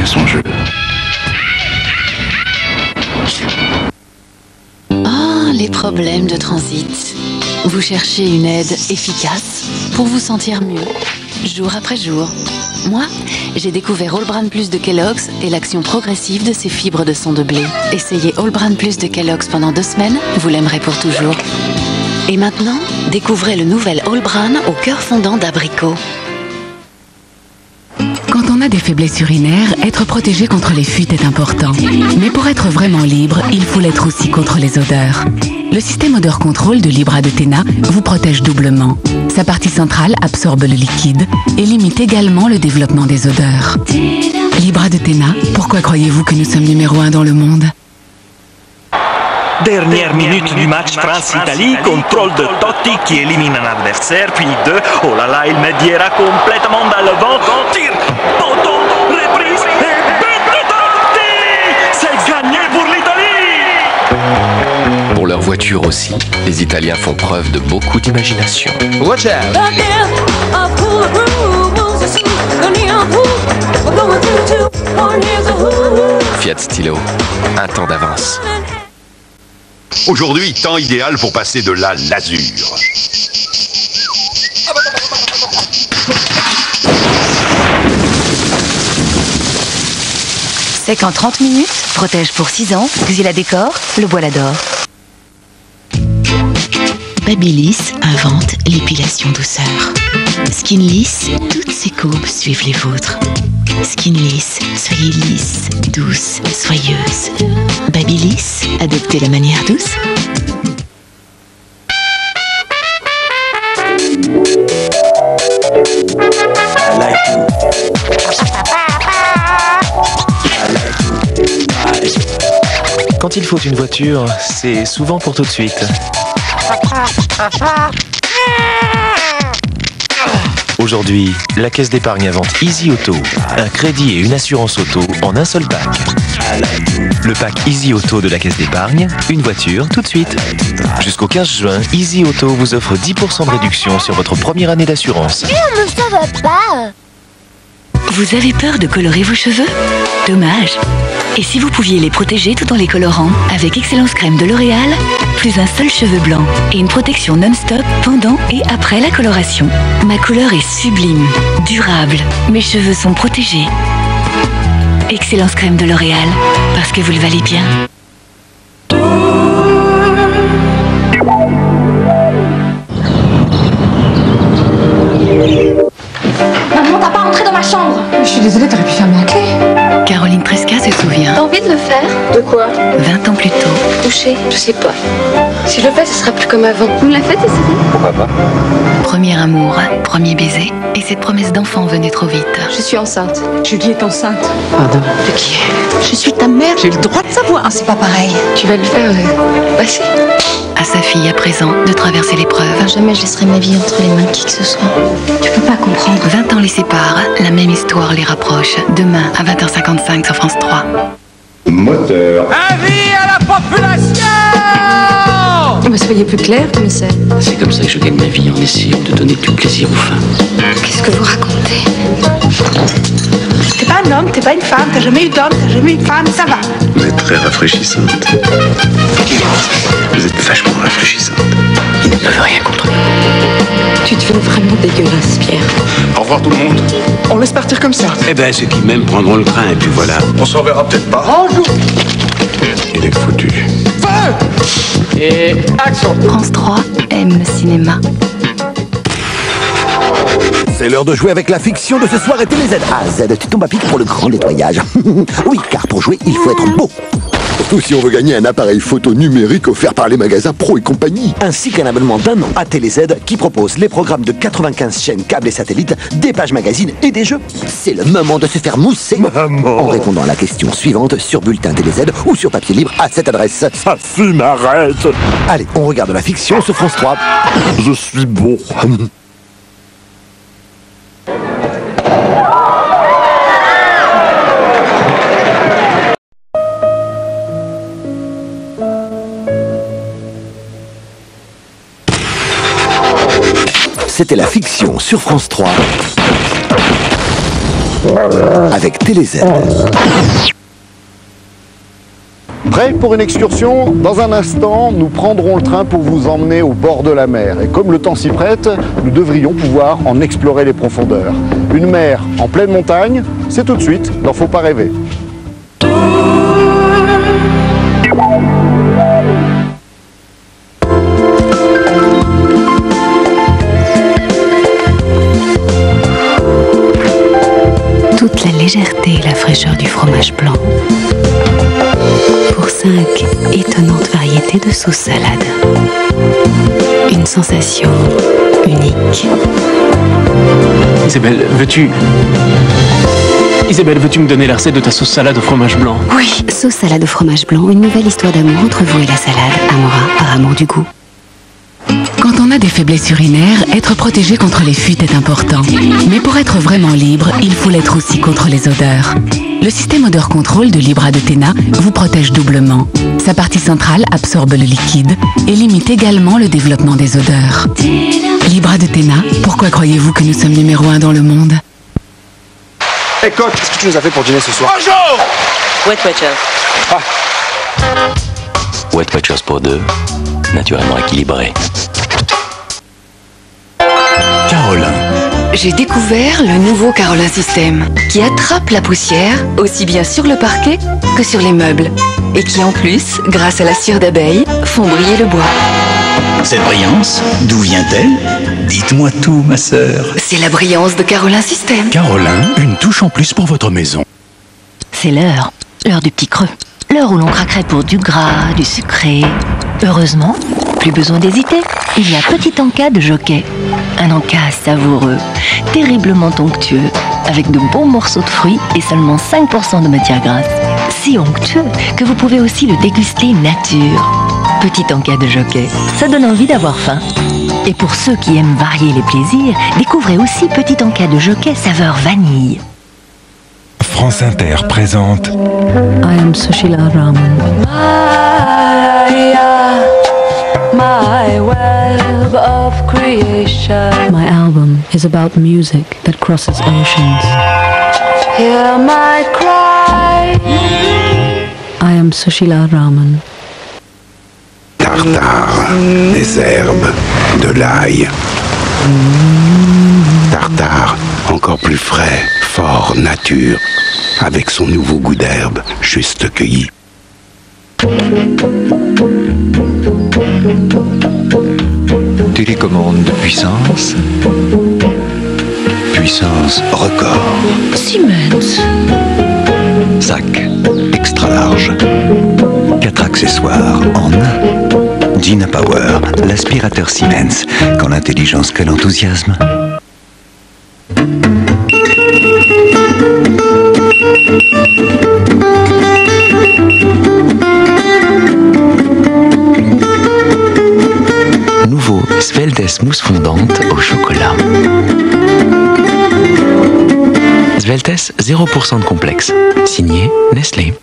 mieux son jeu. Ah, les problèmes de transit. Vous cherchez une aide efficace pour vous sentir mieux, jour après jour. Moi, j'ai découvert All Bran Plus de Kellogg's et l'action progressive de ses fibres de son de blé. Essayez All Bran Plus de Kellogg's pendant 2 semaines, vous l'aimerez pour toujours. Et maintenant, découvrez le nouvel All Bran au cœur fondant d'abricot. Quand on a des faiblesses urinaires, être protégé contre les fuites est important. Mais pour être vraiment libre, il faut l'être aussi contre les odeurs. Le système odeur contrôle de Libra de Tena vous protège doublement. Sa partie centrale absorbe le liquide et limite également le développement des odeurs. Libra de Tena, pourquoi croyez-vous que nous sommes numéro 1 dans le monde? Dernière minute du match France-Italie, contrôle de Totti qui élimine un adversaire, puis oh là là, il met Vieira complètement dans le vent, tir, poteau, reprise, et but de Totti! C'est gagné pour l'Italie! Pour leur voiture aussi, les Italiens font preuve de beaucoup d'imagination. Watch out! Fiat Stilo, un temps d'avance. Aujourd'hui, temps idéal pour passer de la lasure. Sec en 30 minutes, protège pour 6 ans, Xyla Décor, le bois l'adore. Babyliss invente l'épilation douceur. Skinliss, toutes ses courbes suivent les vôtres. Skinliss, soyez lisse, douce, soyeuse. Babyliss, adoptez la manière douce. Quand il faut une voiture, c'est souvent pour tout de suite. Aujourd'hui, la Caisse d'épargne invente Easy Auto, un crédit et une assurance auto en un seul pack. Le pack Easy Auto de la Caisse d'épargne, une voiture tout de suite. Jusqu'au 15 juin, Easy Auto vous offre 10% de réduction sur votre première année d'assurance. Mais ça va pas. Vous avez peur de colorer vos cheveux? Dommage. Et si vous pouviez les protéger tout en les colorant avec Excellence Crème de L'Oréal, plus un seul cheveu blanc et une protection non-stop pendant et après la coloration. Ma couleur est sublime, durable. Mes cheveux sont protégés. Excellence Crème de L'Oréal, parce que vous le valez bien. Maman, t'as pas entré dans ma chambre. Je suis désolée, t'aurais pu fermer la clé. Caroline Tresca se souvient. T'as envie de le faire? De quoi? 20 ans plus tôt. Toucher? Je sais pas. Si je le fais, ce sera plus comme avant. Vous me la faites essayer? Pourquoi pas? Premier amour, premier baiser. Et cette promesse d'enfant venait trop vite. Je suis enceinte. Julie est enceinte. Pardon. De qui? Je suis ta mère, j'ai le droit de savoir. C'est pas pareil. Tu vas le faire, Bah si. À sa fille à présent de traverser l'épreuve. Jamais je laisserai ma vie entre les mains de qui que ce soit. Tu peux pas comprendre. 20 ans les séparent, la même histoire les rapproche. Demain à 20h55 sur France 3. Moteur. Avis à la population! Mais soyez plus clair, commissaire. C'est comme ça que je gagne ma vie, en essayant de donner du plaisir aux femmes. Qu'est-ce que vous racontez? T'es pas un homme, t'es pas une femme, t'as jamais eu d'homme, t'as jamais eu de femme, ça va. Vous êtes très rafraîchissante. Vous êtes vachement rafraîchissante. Il ne veut rien contre. Tu deviens vraiment dégueulasse, Pierre. Au revoir tout le monde. On laisse partir comme ça. Eh ben, ceux qui m'aiment prendront le train, et puis voilà. On s'en verra peut-être pas. Bonjour. Il est foutu. Feu! Et action! France 3 aime le cinéma. C'est l'heure de jouer avec la fiction de ce soir et tous les Z. A à Z, tu tombes à pic pour le grand nettoyage. Oui, car pour jouer, il faut être beau. Surtout si on veut gagner un appareil photo numérique offert par les magasins Pro et compagnie. Ainsi qu'un abonnement d'1 an à TéléZ qui propose les programmes de 95 chaînes câbles et satellites, des pages magazines et des jeux. C'est le moment de se faire mousser. Maman. En répondant à la question suivante sur Bulletin TéléZ ou sur papier libre à cette adresse. Ça fume, arrête. Allez, on regarde la fiction sur France 3. Je suis beau. C'était la fiction sur France 3. avec TéléZ. Prêt pour une excursion? Dans un instant, nous prendrons le train pour vous emmener au bord de la mer. Et comme le temps s'y prête, nous devrions pouvoir en explorer les profondeurs. Une mer en pleine montagne, c'est tout de suite, n'en faut pas rêver. Toute la légèreté et la fraîcheur du fromage blanc. Pour 5 étonnantes variétés de sauce salade. Une sensation unique. Isabelle, veux-tu me donner la recette de ta sauce salade au fromage blanc? Oui, sauce salade au fromage blanc, une nouvelle histoire d'amour entre vous et la salade. Amora, par amour du goût. Quand on a des faiblesses urinaires, être protégé contre les fuites est important. Mais pour être vraiment libre, il faut l'être aussi contre les odeurs. Le système odeur contrôle de Libra de Téna vous protège doublement. Sa partie centrale absorbe le liquide et limite également le développement des odeurs. Libra de Téna, pourquoi croyez-vous que nous sommes numéro 1 dans le monde? Hey coach, qu'est-ce que tu nous as fait pour dîner ce soir? Bonjour! Wet Watchers. Wet Watchers pour deux, naturellement équilibré. Carolin. J'ai découvert le nouveau Carolin System qui attrape la poussière aussi bien sur le parquet que sur les meubles et qui en plus, grâce à la cire d'abeille, font briller le bois. Cette brillance, d'où vient-elle? Dites-moi tout, ma sœur. C'est la brillance de Carolin System. Carolin, une touche en plus pour votre maison. C'est l'heure du petit creux. L'heure où l'on craquerait pour du gras, du sucré. Heureusement, plus besoin d'hésiter. Il y a Petit Encas de Jockey. Un encas savoureux, terriblement onctueux, avec de bons morceaux de fruits et seulement 5% de matière grasse. Si onctueux que vous pouvez aussi le déguster nature. Petit Encas de Jockey, ça donne envie d'avoir faim. Et pour ceux qui aiment varier les plaisirs, découvrez aussi Petit Encas de Jockey saveur vanille. France Inter présente I am Sushila Raman. My web of creation. My album is about music that crosses oceans. Hear my cry. I am Sushila Raman. Tartare, des herbes, de l'ail. Tartare, encore plus frais, fort, nature, avec son nouveau goût d'herbe, juste cueilli. Télécommande de puissance. Puissance record. Siemens. Sac extra large. 4 accessoires en un. Gina Power, l'aspirateur Siemens. Quand l'intelligence que l'enthousiasme. Nouveau Sveltes mousse fondante au chocolat. Sveltes, 0% de complexe. Signé Nestlé.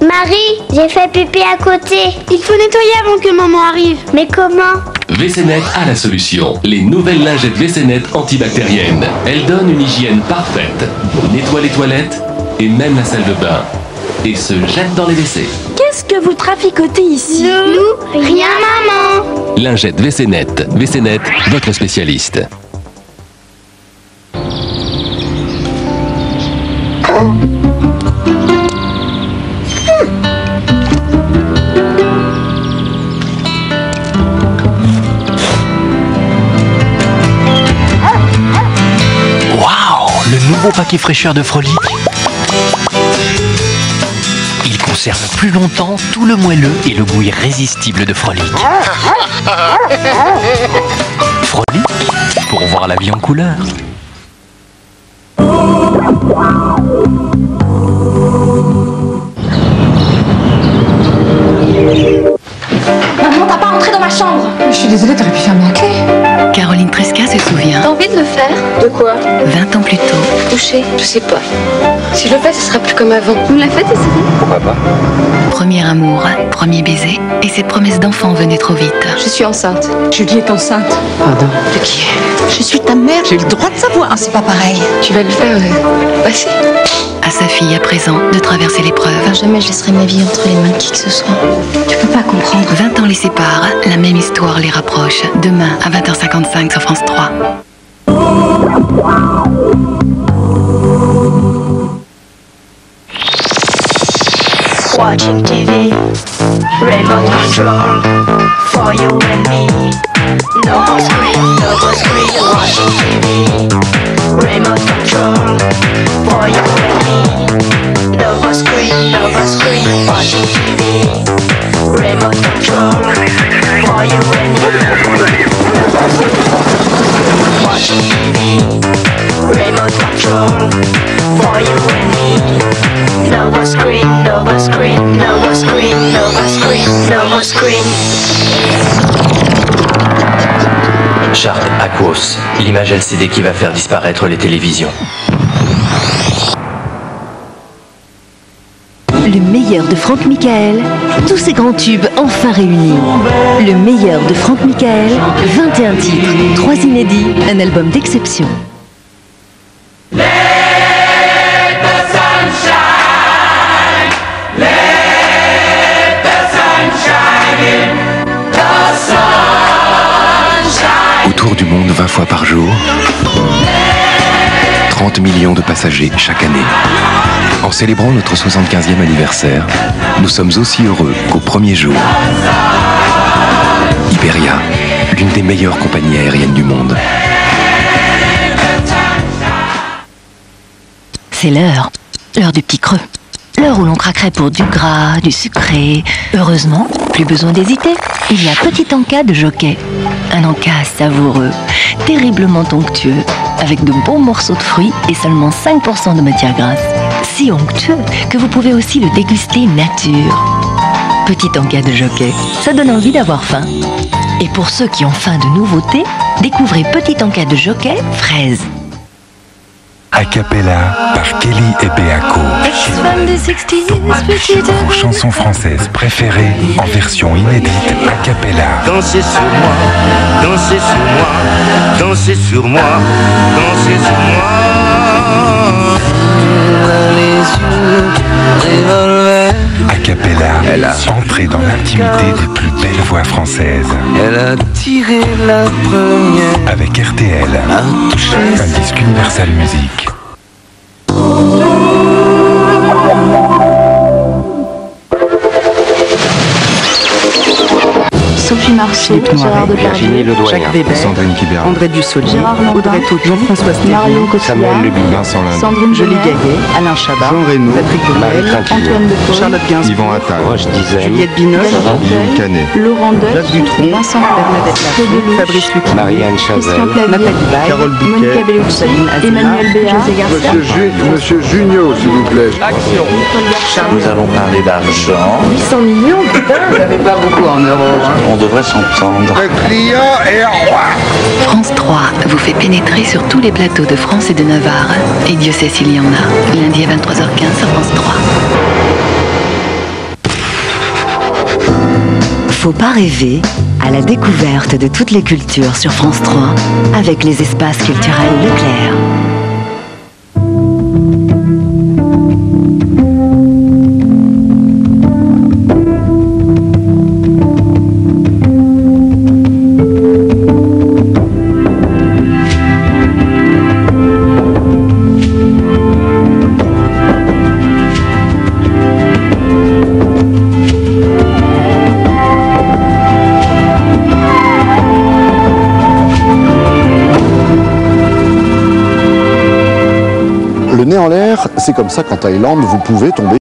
Marie, j'ai fait pipi à côté. Il faut nettoyer avant que maman arrive. Mais comment? WC-Net a la solution. Les nouvelles lingettes WC-Net antibactériennes. Elles donnent une hygiène parfaite. Nettoient les toilettes et même la salle de bain. Et se jettent dans les WC. Qu'est-ce que vous traficotez ici? Nous, rien maman. Lingettes WC-Net. WC-Net, votre spécialiste. Le nouveau paquet fraîcheur de Frolic. Il conserve plus longtemps tout le moelleux et le goût irrésistible de Frolic. Frolic, pour voir la vie en couleur. Maman, t'as pas rentré dans ma chambre. Je suis désolée, t'aurais pu fermer la clé. Caroline Tresca se souvient. T'as envie de le faire? De quoi? 20 ans plus tôt. Toucher. Je sais pas. Si je le fais, ce sera plus comme avant. Vous me la faites essayer? Pourquoi pas? Premier amour, premier baiser, et cette promesse d'enfant venait trop vite. Je suis enceinte. Julie est enceinte. Pardon. De qui? Je suis ta mère, j'ai le droit de savoir, c'est pas pareil. Tu vas le faire, passer. À sa fille à présent de traverser l'épreuve. Jamais je laisserai ma vie entre les mains de qui que ce soit. Tu peux pas comprendre. 20 ans les séparent, la même histoire les rapproche. Demain à 20h55 sur France 3. Watching TV, remote control, for you and me. No more screen, watching TV, remote control, for you and me. No more screen, watching TV, remote control, for you and me. Watching TV, remote control, for you and me. No more screen, no more screen, no more screen, no more screen, no more screen. Sharp Aquos, l'image LCD qui va faire disparaître les télévisions. Le meilleur de Franck Michael, tous ses grands tubes enfin réunis. Le meilleur de Franck Michael, 21 titres, 3 inédits, un album d'exception. Autour du monde 20 fois par jour, 30 millions de passagers chaque année. En célébrant notre 75e anniversaire, nous sommes aussi heureux qu'au premier jour. Iberia, l'une des meilleures compagnies aériennes du monde. C'est l'heure du petit creux. L'heure où l'on craquerait pour du gras, du sucré. Heureusement, plus besoin d'hésiter. Il y a Petit Encas de Jockey. Un encas savoureux, terriblement onctueux, avec de bons morceaux de fruits et seulement 5% de matière grasse. Si onctueux que vous pouvez aussi le déguster nature. Petit Encas de Jockey, ça donne envie d'avoir faim. Et pour ceux qui ont faim de nouveautés, découvrez Petit Encas de Jockey fraise. A cappella par Kelly et Beako. Vos chansons françaises préférées en version inédite a cappella. Dansez sur moi, dansez sur moi, dansez sur moi, dansez sur moi. A cappella, entrez dans l'intimité des plus belles voix françaises. Elle a tiré la première. Avec RTL, un disque Universal Music. Sophie Marceau, Gérard Depardieu, Jacques Weber, Sandrine Kiberlin, André Dussolier, Audrey Tautou, Jean-François Marion Cotillard, Vincent Lindon, Sandrine Joly Gaillet, Alain Chabat, Jean Reno, Patrick Bruel, Antoine Decaune, Charlotte Gainsbourg, Yvan Attal, Roche Dizem, Juliette Binoche, Guillaume Canet, Laurent Deutsch, Vincent Bernadette Lafont, Fabrice Lucchini, Marianne Chazelle, Nathalie Baye, Carole Bouquet, Monica Bellucci, Emmanuel Béard, José Garcia, Monsieur Junio, s'il vous plaît. Nous allons parler d'argent. 800 millions, putain, vous n'avez pas beaucoup en euros. On devrait s'entendre. Le client est roi. France 3 vous fait pénétrer sur tous les plateaux de France et de Navarre. Et Dieu sait s'il y en a. Lundi à 23h15 sur France 3. Faut pas rêver à la découverte de toutes les cultures sur France 3 avec les espaces culturels Leclerc. Le nez en l'air, c'est comme ça qu'en Thaïlande, vous pouvez tomber